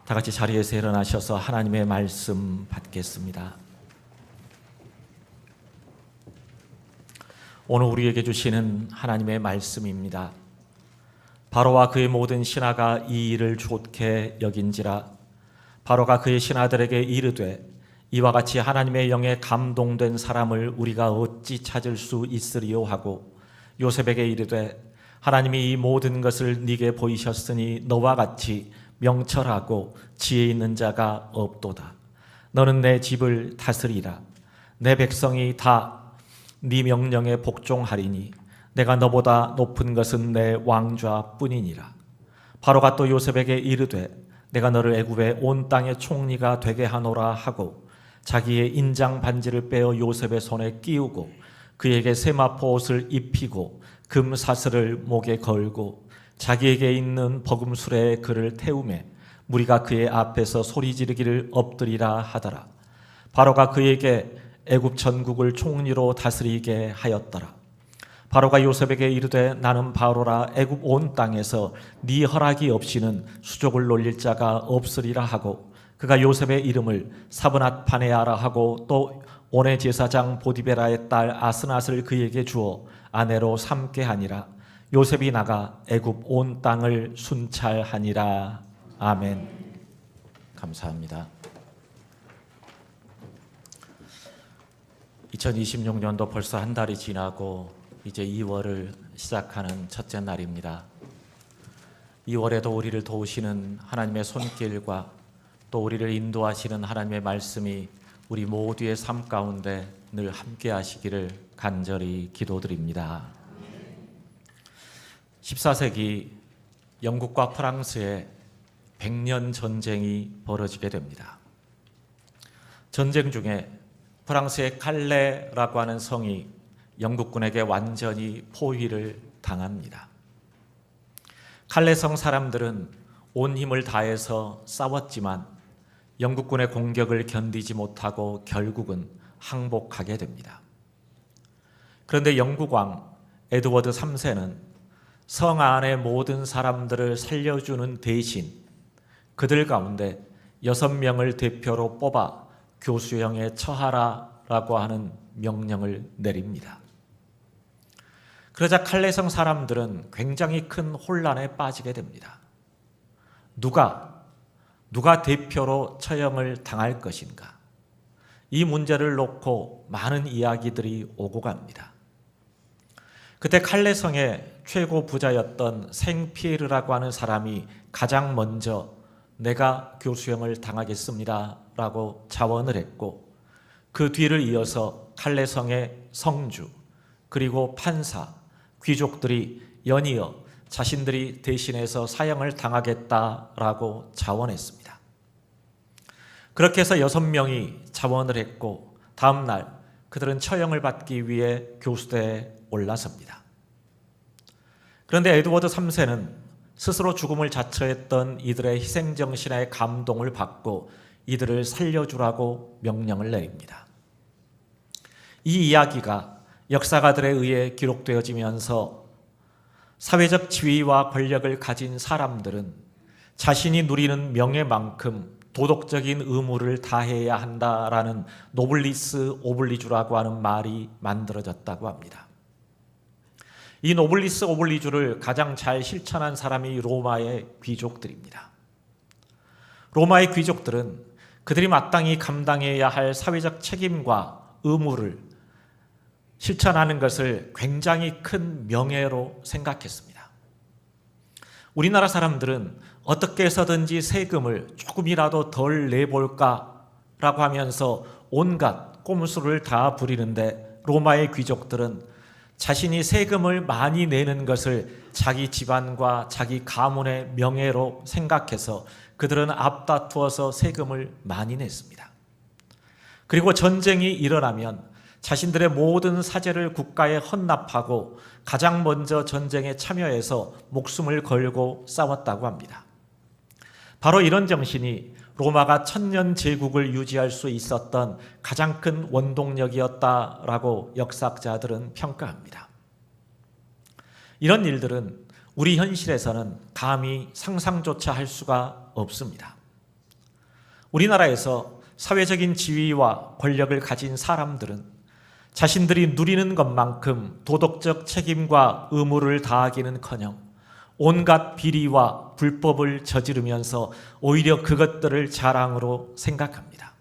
다 같이 자리에서 일어나셔서 하나님의 말씀 받겠습니다. 오늘 우리에게 주시는 하나님의 말씀입니다. 바로와 그의 모든 신하가 이 일을 좋게 여긴지라. 바로가 그의 신하들에게 이르되 이와 같이 하나님의 영에 감동된 사람을 우리가 어찌 찾을 수 있으리요 하고 요셉에게 이르되 하나님이 이 모든 것을 네게 보이셨으니 너와 같이 명철하고 지혜 있는 자가 없도다. 너는 내 집을 다스리라. 내 백성이 다 네 명령에 복종하리니 내가 너보다 높은 것은 내 왕좌뿐이니라. 바로가 또 요셉에게 이르되 내가 너를 애굽의 온 땅의 총리가 되게 하노라 하고 자기의 인장 반지를 빼어 요셉의 손에 끼우고 그에게 세마포 옷을 입히고 금 사슬을 목에 걸고 자기에게 있는 버금술에 그를 태우매 무리가 그의 앞에서 소리 지르기를 엎드리라 하더라. 바로가 그에게 애굽 전국을 총리로 다스리게 하였더라. 바로가 요셉에게 이르되 나는 바로라 애굽 온 땅에서 네 허락이 없이는 수족을 놀릴 자가 없으리라 하고 그가 요셉의 이름을 사브낫 파네아라 하고 또 온의 제사장 보디베라의 딸 아스낫을 그에게 주어 아내로 삼게 하니라. 요셉이 나가 애굽 온 땅을 순찰하니라. 아멘. 감사합니다. 2026년도 벌써 한 달이 지나고 이제 2월을 시작하는 첫째 날입니다. 2월에도 우리를 도우시는 하나님의 손길과 또 우리를 인도하시는 하나님의 말씀이 우리 모두의 삶 가운데 늘 함께 하시기를 간절히 기도드립니다. 14세기 영국과 프랑스의 100년 전쟁이 벌어지게 됩니다. 전쟁 중에 프랑스의 칼레라고 하는 성이 영국군에게 완전히 포위를 당합니다. 칼레성 사람들은 온 힘을 다해서 싸웠지만 영국군의 공격을 견디지 못하고 결국은 항복하게 됩니다. 그런데 영국 왕 에드워드 3세는 성 안의 모든 사람들을 살려주는 대신 그들 가운데 6명을 대표로 뽑아 교수형에 처하라라고 하는 명령을 내립니다. 그러자 칼레성 사람들은 굉장히 큰 혼란에 빠지게 됩니다. 누가 대표로 처형을 당할 것인가? 이 문제를 놓고 많은 이야기들이 오고 갑니다. 그때 칼레성의 최고 부자였던 생피에르라고 하는 사람이 가장 먼저 내가 교수형을 당하겠습니다 라고 자원을 했고 그 뒤를 이어서 칼레성의 성주 그리고 판사, 귀족들이 연이어 자신들이 대신해서 사형을 당하겠다라고 자원했습니다. 그렇게 해서 6명이 자원을 했고 다음 날 그들은 처형을 받기 위해 교수대에 올라섭니다. 그런데 에드워드 3세는 스스로 죽음을 자처했던 이들의 희생정신에 감동을 받고 이들을 살려주라고 명령을 내립니다. 이 이야기가 역사가들에 의해 기록되어지면서 사회적 지위와 권력을 가진 사람들은 자신이 누리는 명예만큼 도덕적인 의무를 다해야 한다라는 노블리스 오블리주라고 하는 말이 만들어졌다고 합니다. 이 노블리스 오블리주를 가장 잘 실천한 사람이 로마의 귀족들입니다. 로마의 귀족들은 그들이 마땅히 감당해야 할 사회적 책임과 의무를 실천하는 것을 굉장히 큰 명예로 생각했습니다. 우리나라 사람들은 어떻게 해서든지 세금을 조금이라도 덜 내볼까라고 하면서 온갖 꼼수를 다 부리는데 로마의 귀족들은 자신이 세금을 많이 내는 것을 자기 집안과 자기 가문의 명예로 생각해서 그들은 앞다투어서 세금을 많이 냈습니다. 그리고 전쟁이 일어나면 자신들의 모든 사재를 국가에 헌납하고 가장 먼저 전쟁에 참여해서 목숨을 걸고 싸웠다고 합니다. 바로 이런 정신이 로마가 1000년 제국을 유지할 수 있었던 가장 큰 원동력이었다라고 역사학자들은 평가합니다. 이런 일들은 우리 현실에서는 감히 상상조차 할 수가 없습니다. 우리나라에서 사회적인 지위와 권력을 가진 사람들은 자신들이 누리는 것만큼 도덕적 책임과 의무를 다하기는커녕 온갖 비리와 불법을 저지르면서 오히려 그것들을 자랑으로 생각합니다.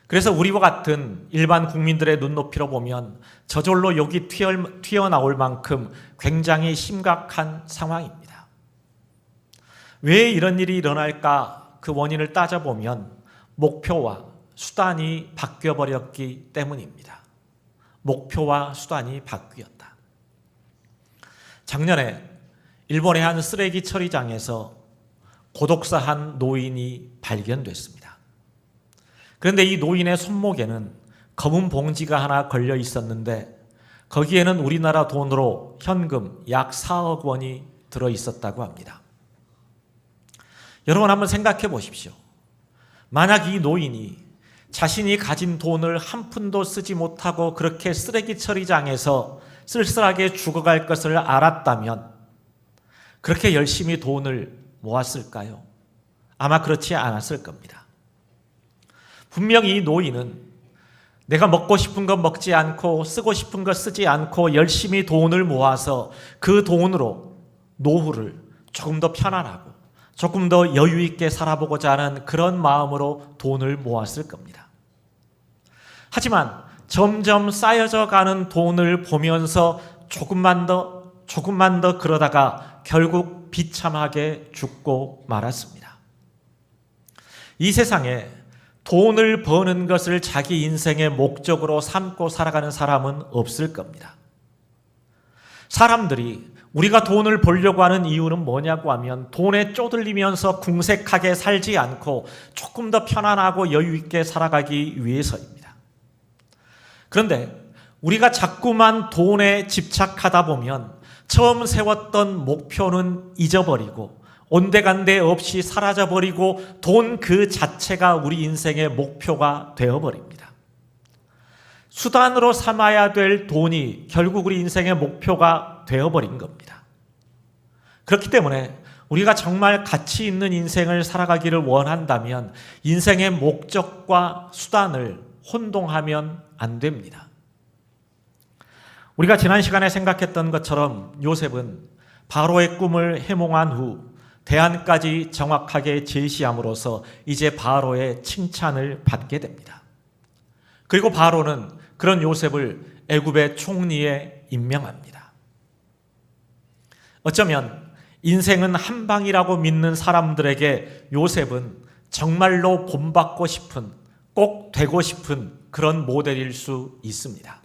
그래서 우리와 같은 일반 국민들의 눈높이로 보면 저절로 욕이 튀어나올 만큼 굉장히 심각한 상황입니다. 왜 이런 일이 일어날까? 그 원인을 따져보면 목표와 수단이 바뀌어버렸기 때문입니다. 목표와 수단이 바뀌었다. 작년에 일본의 한 쓰레기 처리장에서 고독사 한 노인이 발견됐습니다. 그런데 이 노인의 손목에는 검은 봉지가 하나 걸려 있었는데 거기에는 우리나라 돈으로 현금 약 4억 원이 들어 있었다고 합니다. 여러분 한번 생각해 보십시오. 만약 이 노인이 자신이 가진 돈을 한 푼도 쓰지 못하고 그렇게 쓰레기 처리장에서 쓸쓸하게 죽어갈 것을 알았다면 그렇게 열심히 돈을 모았을까요? 아마 그렇지 않았을 겁니다. 분명히 이 노인은 내가 먹고 싶은 거 먹지 않고 쓰고 싶은 거 쓰지 않고 열심히 돈을 모아서 그 돈으로 노후를 조금 더 편안하고 조금 더 여유 있게 살아보고자 하는 그런 마음으로 돈을 모았을 겁니다. 하지만 점점 쌓여져 가는 돈을 보면서 조금만 더 그러다가 결국 비참하게 죽고 말았습니다. 이 세상에 돈을 버는 것을 자기 인생의 목적으로 삼고 살아가는 사람은 없을 겁니다. 사람들이 우리가 돈을 벌려고 하는 이유는 뭐냐고 하면 돈에 쪼들리면서 궁색하게 살지 않고 조금 더 편안하고 여유 있게 살아가기 위해서입니다. 그런데 우리가 자꾸만 돈에 집착하다 보면 처음 세웠던 목표는 잊어버리고 온데간데 없이 사라져버리고 돈 그 자체가 우리 인생의 목표가 되어버립니다. 수단으로 삼아야 될 돈이 결국 우리 인생의 목표가 되어버린 겁니다. 그렇기 때문에 우리가 정말 가치 있는 인생을 살아가기를 원한다면 인생의 목적과 수단을 혼동하면 안 됩니다. 우리가 지난 시간에 생각했던 것처럼 요셉은 바로의 꿈을 해몽한 후 대안까지 정확하게 제시함으로써 이제 바로의 칭찬을 받게 됩니다. 그리고 바로는 그런 요셉을 애굽의 총리에 임명합니다. 어쩌면 인생은 한 방이라고 믿는 사람들에게 요셉은 정말로 본받고 싶은, 꼭 되고 싶은 그런 모델일 수 있습니다.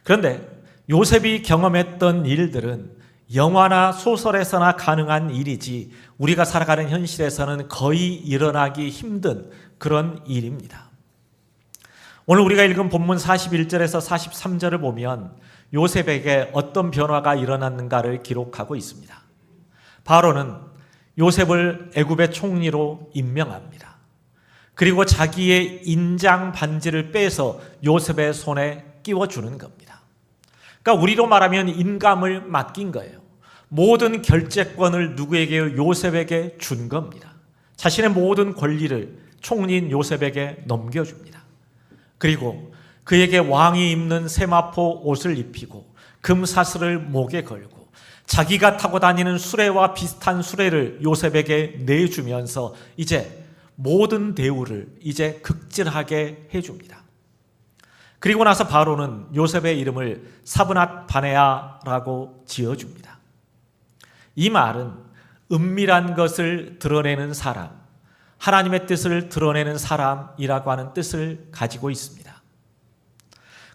그런데 요셉이 경험했던 일들은 영화나 소설에서나 가능한 일이지 우리가 살아가는 현실에서는 거의 일어나기 힘든 그런 일입니다. 오늘 우리가 읽은 본문 41절에서 43절을 보면 요셉에게 어떤 변화가 일어났는가를 기록하고 있습니다. 바로는 요셉을 애굽의 총리로 임명합니다. 그리고 자기의 인장 반지를 빼서 요셉의 손에 끼워주는 겁니다. 그러니까 우리로 말하면 인감을 맡긴 거예요. 모든 결재권을 누구에게요? 요셉에게 준 겁니다. 자신의 모든 권리를 총리인 요셉에게 넘겨줍니다. 그리고 그에게 왕이 입는 세마포 옷을 입히고 금사슬을 목에 걸고 자기가 타고 다니는 수레와 비슷한 수레를 요셉에게 내주면서 이제 모든 대우를 이제 극진하게 해줍니다. 그리고 나서 바로는 요셉의 이름을 사브낫 바네아라고 지어줍니다. 이 말은 은밀한 것을 드러내는 사람, 하나님의 뜻을 드러내는 사람이라고 하는 뜻을 가지고 있습니다.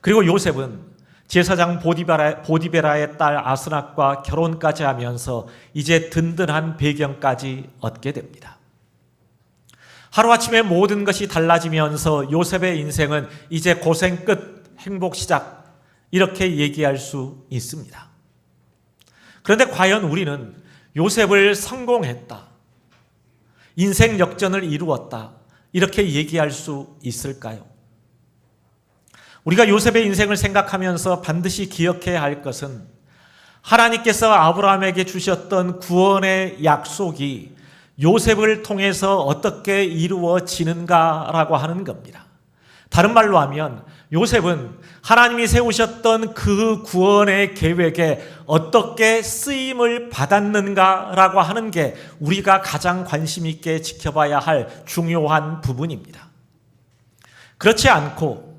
그리고 요셉은 제사장 보디베라의 딸 아스낫과 결혼까지 하면서 이제 든든한 배경까지 얻게 됩니다. 하루아침에 모든 것이 달라지면서 요셉의 인생은 이제 고생 끝, 행복 시작, 이렇게 얘기할 수 있습니다. 그런데 과연 우리는 요셉을 성공했다, 인생 역전을 이루었다, 이렇게 얘기할 수 있을까요? 우리가 요셉의 인생을 생각하면서 반드시 기억해야 할 것은 하나님께서 아브라함에게 주셨던 구원의 약속이 요셉을 통해서 어떻게 이루어지는가라고 하는 겁니다. 다른 말로 하면 요셉은 하나님이 세우셨던 그 구원의 계획에 어떻게 쓰임을 받았는가라고 하는 게 우리가 가장 관심 있게 지켜봐야 할 중요한 부분입니다. 그렇지 않고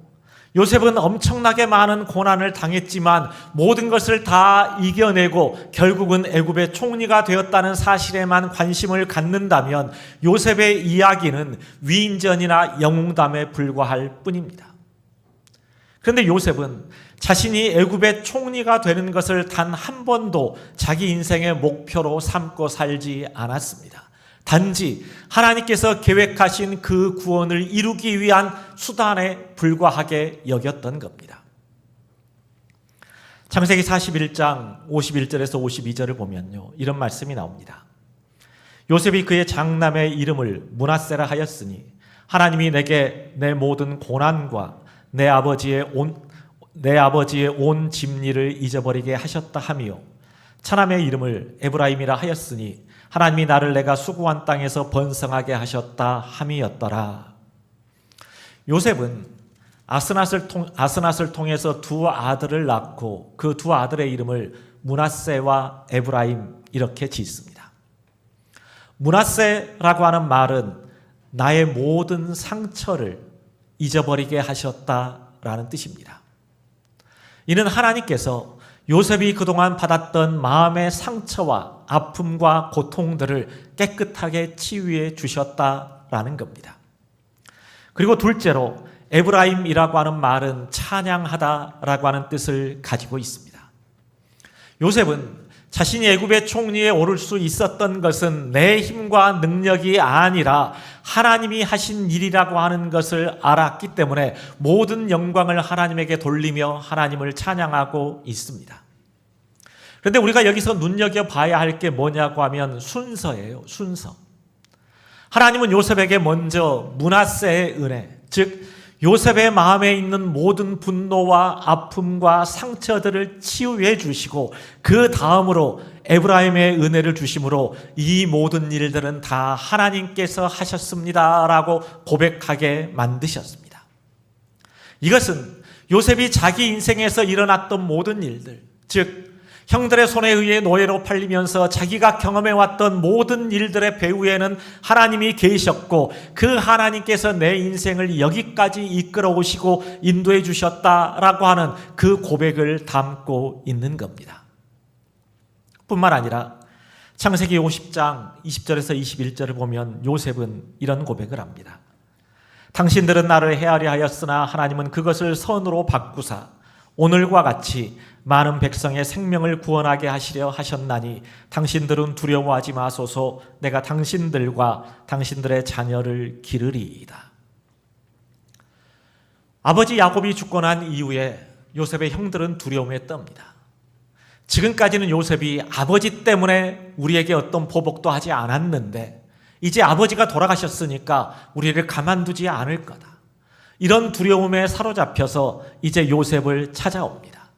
요셉은 엄청나게 많은 고난을 당했지만 모든 것을 다 이겨내고 결국은 애굽의 총리가 되었다는 사실에만 관심을 갖는다면 요셉의 이야기는 위인전이나 영웅담에 불과할 뿐입니다. 그런데 요셉은 자신이 애굽의 총리가 되는 것을 단 한 번도 자기 인생의 목표로 삼고 살지 않았습니다. 단지 하나님께서 계획하신 그 구원을 이루기 위한 수단에 불과하게 여겼던 겁니다. 창세기 41장 51절에서 52절을 보면요, 이런 말씀이 나옵니다. 요셉이 그의 장남의 이름을 므낫세라 하였으니 하나님이 내게 내 모든 고난과 내 아버지의 온 집리를 잊어버리게 하셨다 하며 차남의 이름을 에브라임이라 하였으니 하나님이 나를 내가 수고한 땅에서 번성하게 하셨다 함이었더라. 요셉은 아스낫을 통해서 두 아들을 낳고 그 두 아들의 이름을 므낫세와 에브라임 이렇게 짓습니다. 므낫세라고 하는 말은 나의 모든 상처를 잊어버리게 하셨다라는 뜻입니다. 이는 하나님께서 요셉이 그동안 받았던 마음의 상처와 아픔과 고통들을 깨끗하게 치유해 주셨다라는 겁니다. 그리고 둘째로 에브라임이라고 하는 말은 찬양하다라고 하는 뜻을 가지고 있습니다. 요셉은 자신이 애굽의 총리에 오를 수 있었던 것은 내 힘과 능력이 아니라 하나님이 하신 일이라고 하는 것을 알았기 때문에 모든 영광을 하나님에게 돌리며 하나님을 찬양하고 있습니다. 그런데 우리가 여기서 눈여겨봐야 할 게 뭐냐고 하면 순서예요. 순서. 하나님은 요셉에게 먼저 므낫세의 은혜, 즉 요셉의 마음에 있는 모든 분노와 아픔과 상처들을 치유해 주시고 그 다음으로 에브라임의 은혜를 주심으로 이 모든 일들은 다 하나님께서 하셨습니다라고 고백하게 만드셨습니다. 이것은 요셉이 자기 인생에서 일어났던 모든 일들, 즉 형들의 손에 의해 노예로 팔리면서 자기가 경험해왔던 모든 일들의 배후에는 하나님이 계셨고 그 하나님께서 내 인생을 여기까지 이끌어 오시고 인도해 주셨다라고 하는 그 고백을 담고 있는 겁니다. 뿐만 아니라 창세기 50장 20절에서 21절을 보면 요셉은 이런 고백을 합니다. 당신들은 나를 해하려 하였으나 하나님은 그것을 선으로 바꾸사 오늘과 같이 많은 백성의 생명을 구원하게 하시려 하셨나니 당신들은 두려워하지 마소서. 내가 당신들과 당신들의 자녀를 기르리이다. 아버지 야곱이 죽고 난 이후에 요셉의 형들은 두려움에 떱니다. 지금까지는 요셉이 아버지 때문에 우리에게 어떤 보복도 하지 않았는데 이제 아버지가 돌아가셨으니까 우리를 가만두지 않을 거다. 이런 두려움에 사로잡혀서 이제 요셉을 찾아옵니다.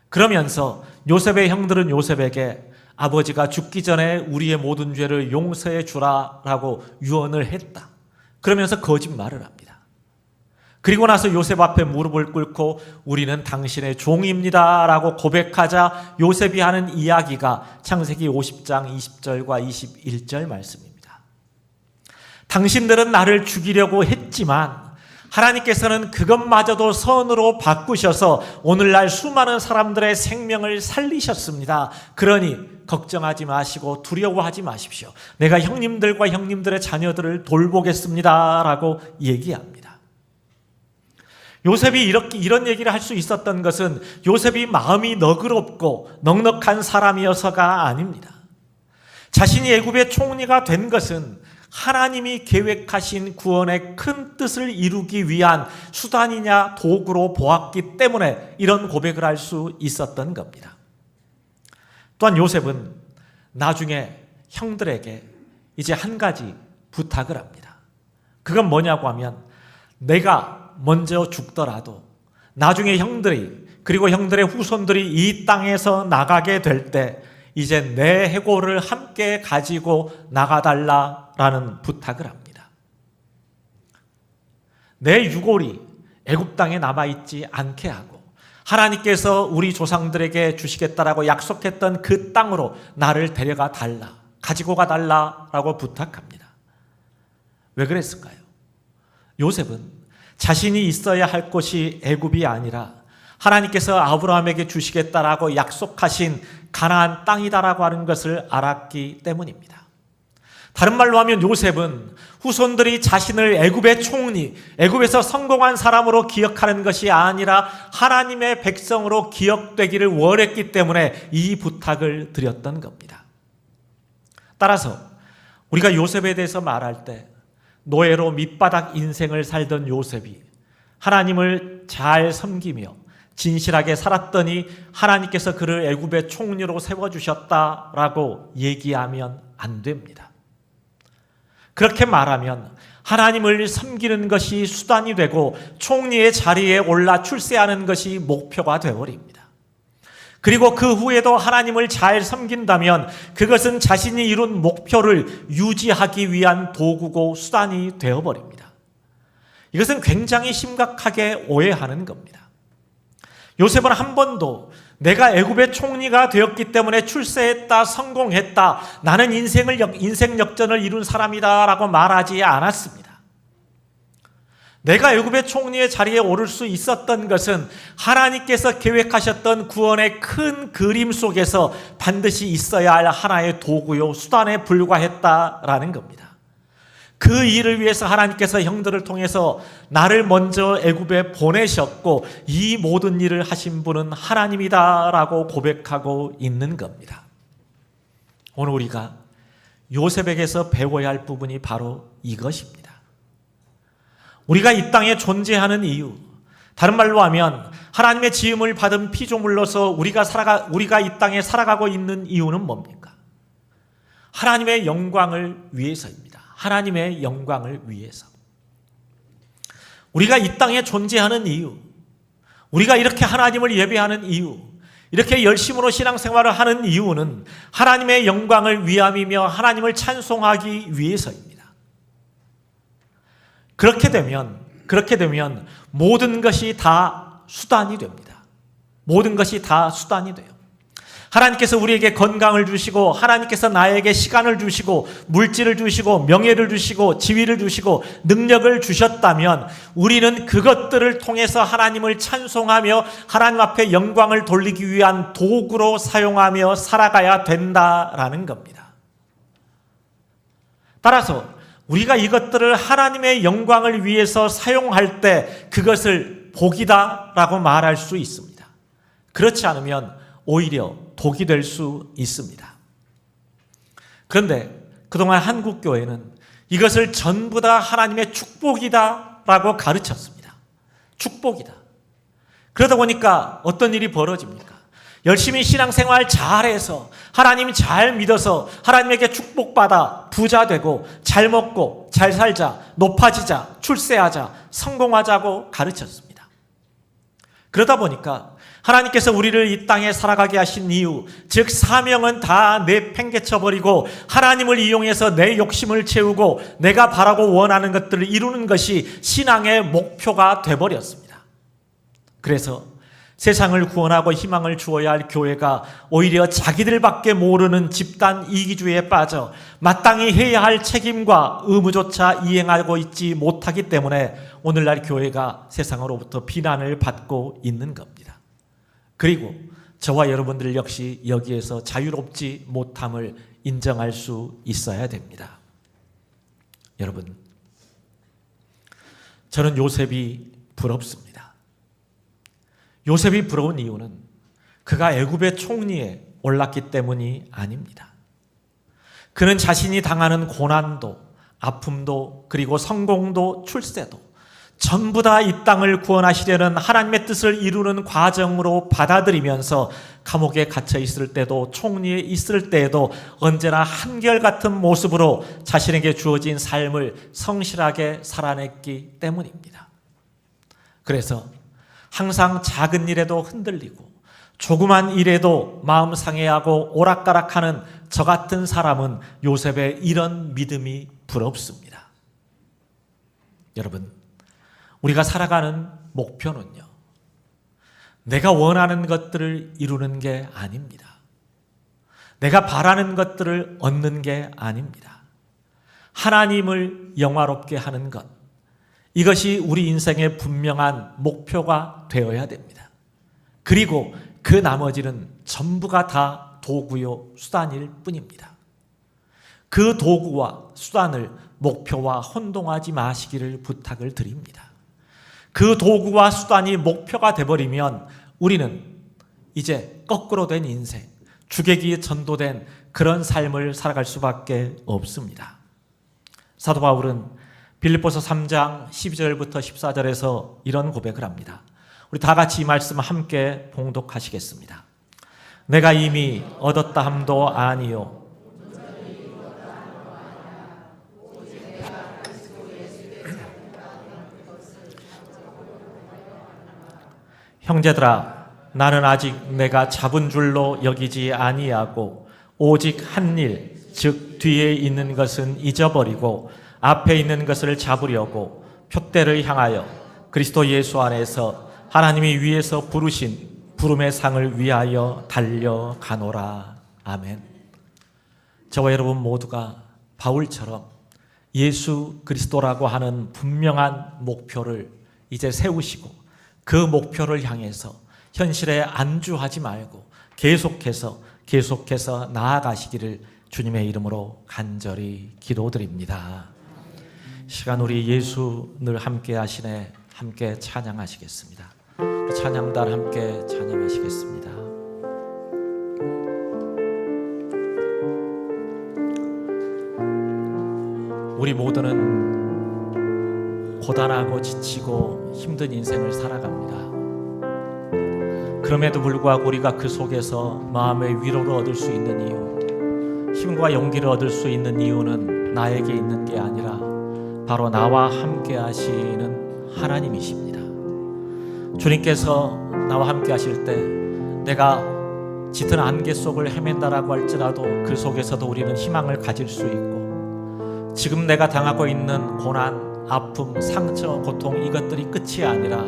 그러면서 요셉의 형들은 요셉에게 아버지가 죽기 전에 우리의 모든 죄를 용서해 주라라고 유언을 했다. 그러면서 거짓말을 합니다. 그리고 나서 요셉 앞에 무릎을 꿇고 우리는 당신의 종입니다라고 고백하자 요셉이 하는 이야기가 창세기 50장 20절과 21절 말씀입니다. 당신들은 나를 죽이려고 했지만 하나님께서는 그것마저도 선으로 바꾸셔서 오늘날 수많은 사람들의 생명을 살리셨습니다. 그러니 걱정하지 마시고 두려워하지 마십시오. 내가 형님들과 형님들의 자녀들을 돌보겠습니다 라고 얘기합니다. 요셉이 이런 얘기를 할 수 있었던 것은 요셉이 마음이 너그럽고 넉넉한 사람이어서가 아닙니다. 자신이 애굽의 총리가 된 것은 하나님이 계획하신 구원의 큰 뜻을 이루기 위한 수단이냐 도구로 보았기 때문에 이런 고백을 할 수 있었던 겁니다. 또한 요셉은 나중에 형들에게 이제 한 가지 부탁을 합니다. 그건 뭐냐고 하면 내가 먼저 죽더라도 나중에 형들이 그리고 형들의 후손들이 이 땅에서 나가게 될 때 이제 내 해골을 함께 가지고 나가달라라는 부탁을 합니다. 내 유골이 애굽 땅에 남아있지 않게 하고 하나님께서 우리 조상들에게 주시겠다라고 약속했던 그 땅으로 나를 데려가 달라, 가지고 가달라라고 부탁합니다. 왜 그랬을까요? 요셉은 자신이 있어야 할 곳이 애굽이 아니라 하나님께서 아브라함에게 주시겠다라고 약속하신 가나안 땅이다라고 하는 것을 알았기 때문입니다. 다른 말로 하면 요셉은 후손들이 자신을 애굽의 총리, 애굽에서 성공한 사람으로 기억하는 것이 아니라 하나님의 백성으로 기억되기를 원했기 때문에 이 부탁을 드렸던 겁니다. 따라서 우리가 요셉에 대해서 말할 때 노예로 밑바닥 인생을 살던 요셉이 하나님을 잘 섬기며 진실하게 살았더니 하나님께서 그를 애굽의 총리로 세워주셨다라고 얘기하면 안 됩니다. 그렇게 말하면 하나님을 섬기는 것이 수단이 되고 총리의 자리에 올라 출세하는 것이 목표가 되어버립니다. 그리고 그 후에도 하나님을 잘 섬긴다면 그것은 자신이 이룬 목표를 유지하기 위한 도구고 수단이 되어버립니다. 이것은 굉장히 심각하게 오해하는 겁니다. 요셉은 한 번도 내가 애굽의 총리가 되었기 때문에 출세했다, 성공했다, 나는 인생 역전을 이룬 사람이다 라고 말하지 않았습니다. 내가 애굽의 총리의 자리에 오를 수 있었던 것은 하나님께서 계획하셨던 구원의 큰 그림 속에서 반드시 있어야 할 하나의 도구요, 수단에 불과했다라는 겁니다. 그 일을 위해서 하나님께서 형들을 통해서 나를 먼저 애굽에 보내셨고 이 모든 일을 하신 분은 하나님이다라고 고백하고 있는 겁니다. 오늘 우리가 요셉에게서 배워야 할 부분이 바로 이것입니다. 우리가 이 땅에 존재하는 이유, 다른 말로 하면 하나님의 지음을 받은 피조물로서 우리가 이 땅에 살아가고 있는 이유는 뭡니까? 하나님의 영광을 위해서입니다. 하나님의 영광을 위해서. 우리가 이 땅에 존재하는 이유, 우리가 이렇게 하나님을 예배하는 이유, 이렇게 열심으로 신앙생활을 하는 이유는 하나님의 영광을 위함이며 하나님을 찬송하기 위해서입니다. 그렇게 되면 모든 것이 다 수단이 됩니다. 모든 것이 다 수단이 돼요. 하나님께서 우리에게 건강을 주시고 하나님께서 나에게 시간을 주시고 물질을 주시고 명예를 주시고 지위를 주시고 능력을 주셨다면 우리는 그것들을 통해서 하나님을 찬송하며 하나님 앞에 영광을 돌리기 위한 도구로 사용하며 살아가야 된다라는 겁니다. 따라서 우리가 이것들을 하나님의 영광을 위해서 사용할 때 그것을 복이다라고 말할 수 있습니다. 그렇지 않으면 오히려 독이 될 수 있습니다. 그런데 그동안 한국교회는 이것을 전부 다 하나님의 축복이다라고 가르쳤습니다. 축복이다. 그러다 보니까 어떤 일이 벌어집니까? 열심히 신앙생활 잘해서 하나님 잘 믿어서 하나님에게 축복받아 부자 되고 잘 먹고 잘 살자, 높아지자, 출세하자, 성공하자고 가르쳤습니다. 그러다 보니까 하나님께서 우리를 이 땅에 살아가게 하신 이유, 즉 사명은 다 내팽개쳐버리고 하나님을 이용해서 내 욕심을 채우고 내가 바라고 원하는 것들을 이루는 것이 신앙의 목표가 돼버렸습니다. 그래서 세상을 구원하고 희망을 주어야 할 교회가 오히려 자기들밖에 모르는 집단 이기주의에 빠져 마땅히 해야 할 책임과 의무조차 이행하고 있지 못하기 때문에 오늘날 교회가 세상으로부터 비난을 받고 있는 겁니다. 그리고 저와 여러분들 역시 여기에서 자유롭지 못함을 인정할 수 있어야 됩니다. 여러분, 저는 요셉이 부럽습니다. 요셉이 부러운 이유는 그가 애굽의 총리에 올랐기 때문이 아닙니다. 그는 자신이 당하는 고난도, 아픔도, 그리고 성공도, 출세도 전부 다 이 땅을 구원하시려는 하나님의 뜻을 이루는 과정으로 받아들이면서 감옥에 갇혀 있을 때도 총리에 있을 때에도 언제나 한결같은 모습으로 자신에게 주어진 삶을 성실하게 살아냈기 때문입니다. 그래서 항상 작은 일에도 흔들리고 조그만 일에도 마음 상해하고 오락가락하는 저 같은 사람은 요셉의 이런 믿음이 부럽습니다. 여러분, 우리가 살아가는 목표는요, 내가 원하는 것들을 이루는 게 아닙니다. 내가 바라는 것들을 얻는 게 아닙니다. 하나님을 영화롭게 하는 것, 이것이 우리 인생의 분명한 목표가 되어야 됩니다. 그리고 그 나머지는 전부가 다 도구요 수단일 뿐입니다. 그 도구와 수단을 목표와 혼동하지 마시기를 부탁을 드립니다. 그 도구와 수단이 목표가 되어버리면 우리는 이제 거꾸로 된 인생, 주객이 전도된 그런 삶을 살아갈 수밖에 없습니다. 사도 바울은 빌립보서 3장 12절부터 14절에서 이런 고백을 합니다. 우리 다 같이 이 말씀 함께 봉독하시겠습니다. 내가 이미 얻었다 함도 아니요 형제들아, 나는 아직 내가 잡은 줄로 여기지 아니하고 오직 한 일, 즉 뒤에 있는 것은 잊어버리고 앞에 있는 것을 잡으려고 표대를 향하여 그리스도 예수 안에서 하나님이 위에서 부르신 부름의 상을 위하여 달려가노라. 아멘. 저와 여러분 모두가 바울처럼 예수 그리스도라고 하는 분명한 목표를 이제 세우시고 그 목표를 향해서 현실에 안주하지 말고 계속해서 나아가시기를 주님의 이름으로 간절히 기도드립니다. 시간 우리 예수 늘 함께 하시네 함께 찬양하시겠습니다. 찬양단 함께 찬양하시겠습니다. 우리 모두는 고단하고 지치고 힘든 인생을 살아갑니다. 그럼에도 불구하고 우리가 그 속에서 마음의 위로를 얻을 수 있는 이유, 힘과 용기를 얻을 수 있는 이유는 나에게 있는 게 아니라 바로 나와 함께 하시는 하나님이십니다. 주님께서 나와 함께 하실 때 내가 짙은 안개 속을 헤맨다라고 할지라도 그 속에서도 우리는 희망을 가질 수 있고, 지금 내가 당하고 있는 고난, 아픔, 상처, 고통, 이것들이 끝이 아니라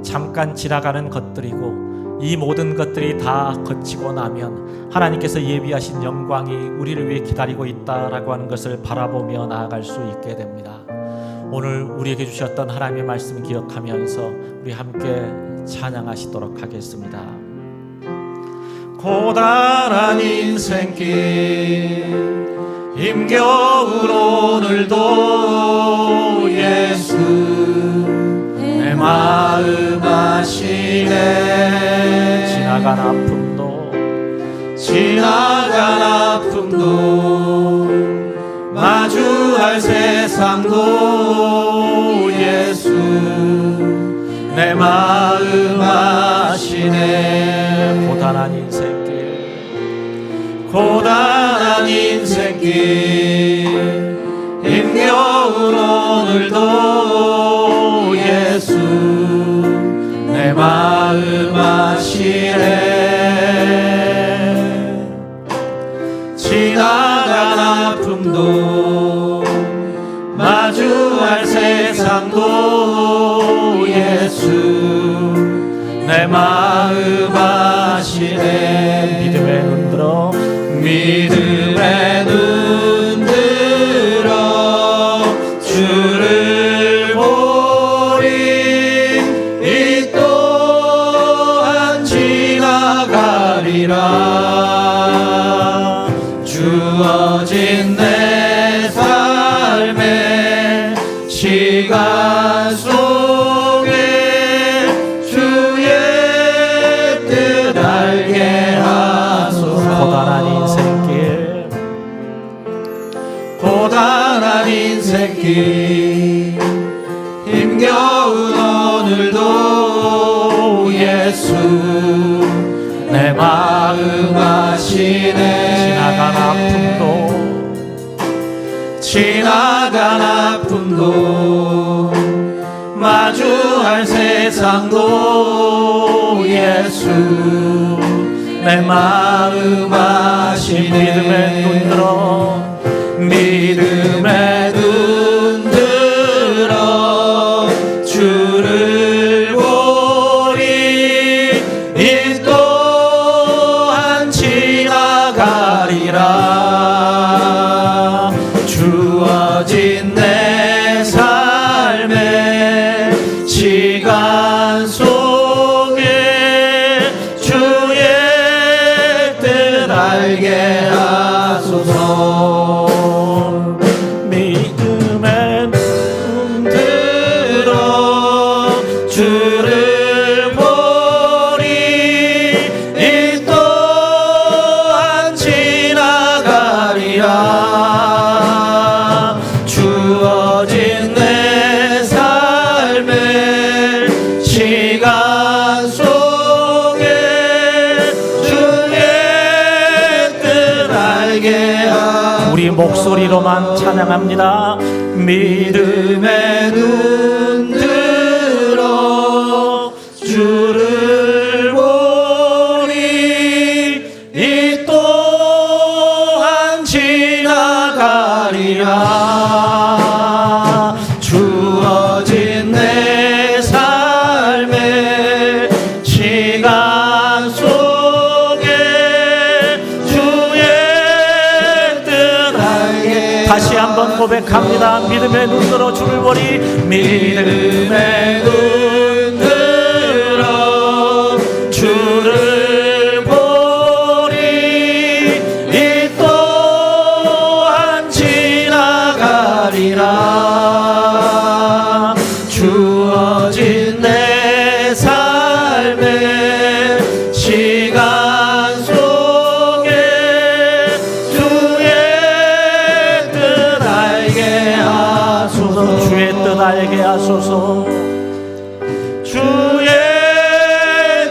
잠깐 지나가는 것들이고, 이 모든 것들이 다 거치고 나면 하나님께서 예비하신 영광이 우리를 위해 기다리고 있다라고 하는 것을 바라보며 나아갈 수 있게 됩니다. 오늘 우리에게 주셨던 하나님의 말씀 기억하면서 우리 함께 찬양하시도록 하겠습니다. 고단한 인생길 힘겨운 오늘도 예수 내 마음 아시네. 지나간 아픔도 마주할 세상도 예수 내 마음 아시네. 고단한 인생길 힘겨운 오늘도 예수 내 마음 아시네. 지나간 아픔도 마주할 세상도 예수 내 마음 아시네. 믿음의 눈 들어 주를 보리. 이 또한 지나가리라. 주어진 내 삶의 시간 속에 주의 뜻 알게 하소서. 고단한 인생길 힘겨운 오늘도 예수 내 마음 아시네. 지나간 아픔도 마주할 세상도 예수 내 마음 아신 믿음의 눈 들어 믿음의 눈 들어 주를 보리 이 또한 지나가리라 주어진 내 삶의 시간 속에 주의 뜻 알게 하소서 믿음의 눈 들어 주를 보리 이 또한 지나가리라 주어진 내 삶의 시간 속에 주의 뜻 알게 하소서 우리 목소리로만 찬양합니다. 믿음의 눈 들어 주를 보리 이 또한 지나가리라 주어진 내 삶의 시간 속에 주의 뜻 알게 다시 한번 고백합니다. 믿음의 눈 들어 주를 보리 믿음의 눈 들어 주를 보리 이 또한 지나가리라 주어진 내 삶의 시간 속에 주의 뜻 알게 하소서 주의 뜻 알게 하소서 주의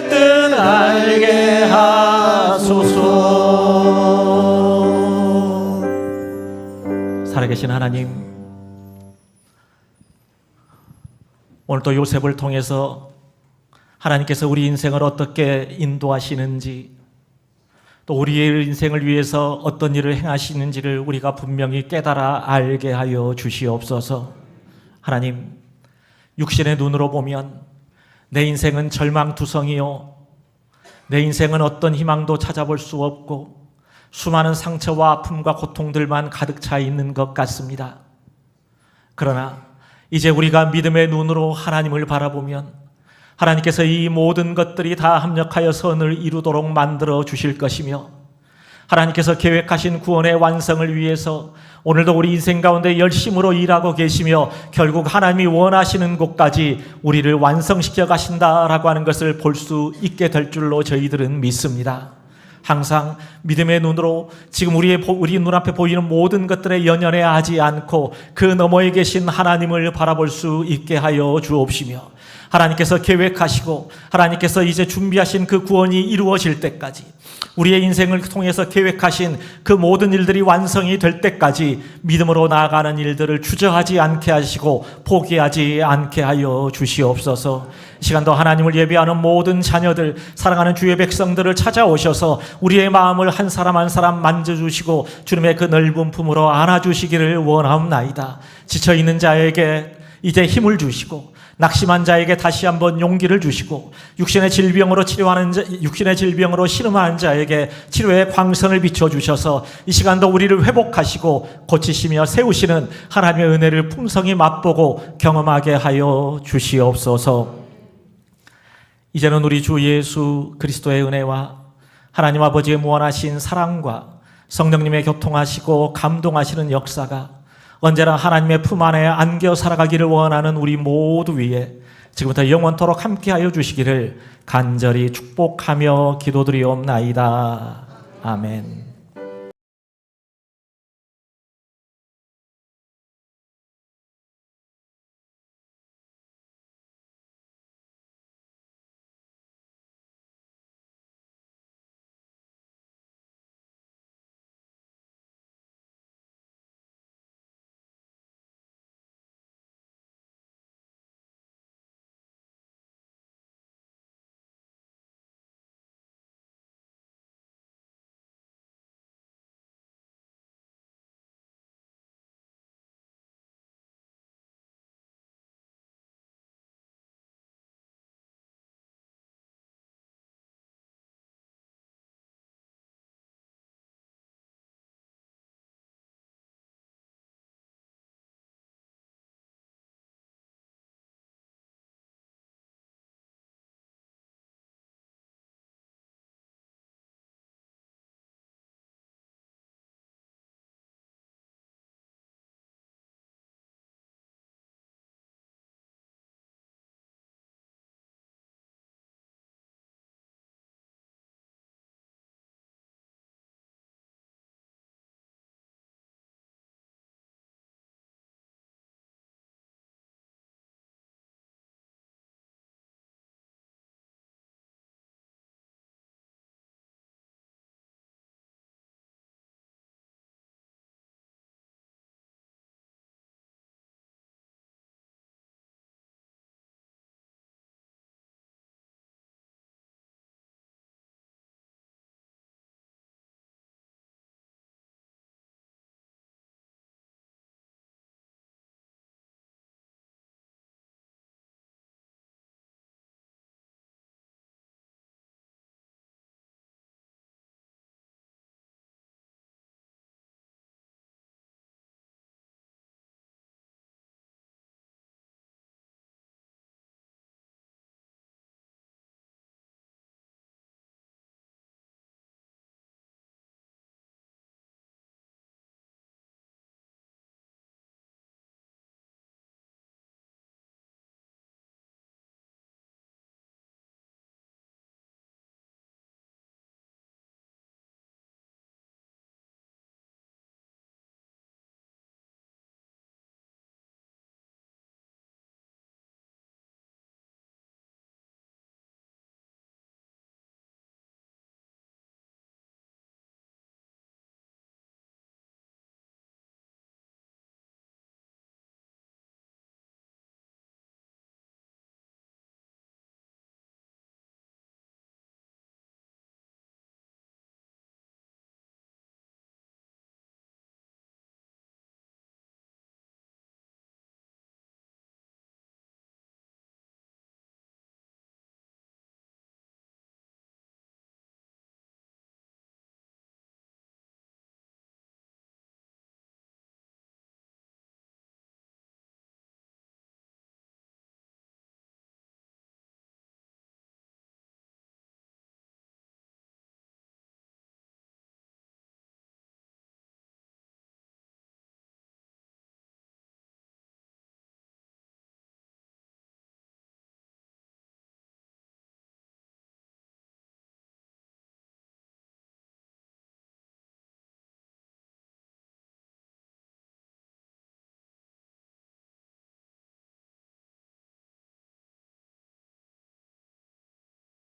뜻 알게 하소서 살아계신 하나님 오늘도 요셉을 통해서 하나님께서 우리 인생을 어떻게 인도하시는지 또 우리의 인생을 위해서 어떤 일을 행하시는지를 우리가 분명히 깨달아 알게 하여 주시옵소서. 하나님 육신의 눈으로 보면 내 인생은 절망투성이요 내 인생은 어떤 희망도 찾아볼 수 없고 수많은 상처와 아픔과 고통들만 가득 차 있는 것 같습니다. 그러나 이제 우리가 믿음의 눈으로 하나님을 바라보면 하나님께서 이 모든 것들이 다 합력하여 선을 이루도록 만들어 주실 것이며 하나님께서 계획하신 구원의 완성을 위해서 오늘도 우리 인생 가운데 열심으로 일하고 계시며 결국 하나님이 원하시는 곳까지 우리를 완성시켜 가신다라고 하는 것을 볼 수 있게 될 줄로 저희들은 믿습니다. 항상 믿음의 눈으로 지금 우리 눈앞에 보이는 모든 것들에 연연해하지 않고 그 너머에 계신 하나님을 바라볼 수 있게 하여 주옵시며 하나님께서 계획하시고 하나님께서 이제 준비하신 그 구원이 이루어질 때까지 우리의 인생을 통해서 계획하신 그 모든 일들이 완성이 될 때까지 믿음으로 나아가는 일들을 주저하지 않게 하시고 포기하지 않게 하여 주시옵소서. 이 시간도 하나님을 예배하는 모든 자녀들 사랑하는 주의 백성들을 찾아오셔서 우리의 마음을 한 사람 한 사람 만져주시고 주님의 그 넓은 품으로 안아주시기를 원하옵나이다. 지쳐있는 자에게 이제 힘을 주시고 낙심한 자에게 다시 한번 용기를 주시고 육신의 질병으로 신음하는 자에게 치료의 광선을 비춰주셔서 이 시간도 우리를 회복하시고 고치시며 세우시는 하나님의 은혜를 풍성히 맛보고 경험하게 하여 주시옵소서. 이제는 우리 주 예수 그리스도의 은혜와 하나님 아버지의 무한하신 사랑과 성령님의 교통하시고 감동하시는 역사가 언제나 하나님의 품 안에 안겨 살아가기를 원하는 우리 모두 위에 지금부터 영원토록 함께하여 주시기를 간절히 축복하며 기도드리옵나이다. 아멘.